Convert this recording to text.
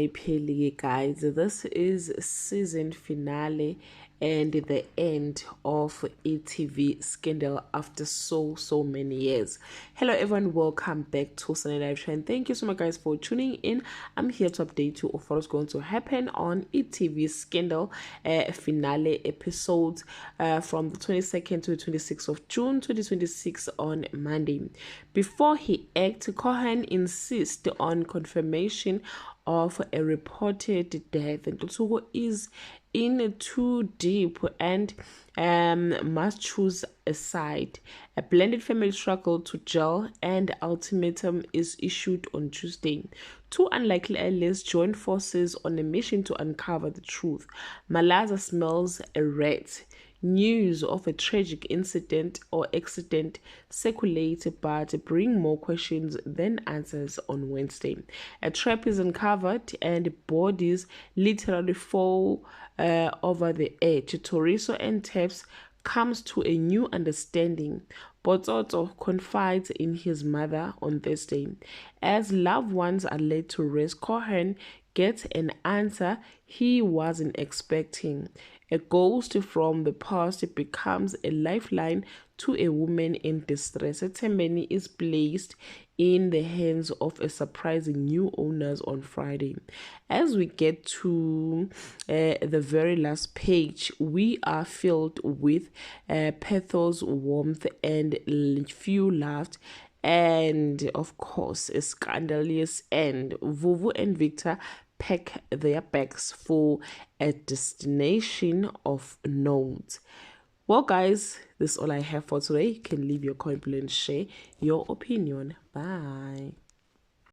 ayiphelile, guys. This is season finale and the end of e.tv Scandal after so many years. Hello everyone, welcome back to Sunday Live Trend. Thank you so much, guys, for tuning in. I'm here to update you of what's going to happen on e.tv Scandal finale episodes from the 22nd to the 26th of June 2026 on Monday. Before he acts, Cohen insists on confirmation of a reported death. And Ntuthuko is in too deep and must choose a side. A blended family struggle to gel and ultimatum is issued on Tuesday. Two unlikely allies join forces on a mission to uncover the truth. Malaza smells a rat. News of a tragic incident or accident circulate but bring more questions than answers on Wednesday. A trap is uncovered and bodies literally fall over the edge. Toriso and Teps comes to a new understanding. Botsotso confides in his mother on Thursday. As loved ones are laid to rest, Cohen gets an answer he wasn't expecting. A ghost from the past becomes a lifeline to a woman in distress. Temeni is placed in the hands of a surprising new owners on Friday. As we get to the very last page, we are filled with pathos, warmth, and few laughed. And of course, a scandalous end. Vuvu and Victor pack their bags for a destination of note. Well, guys, this is all I have for today. You can leave your comment below and share your opinion. Bye.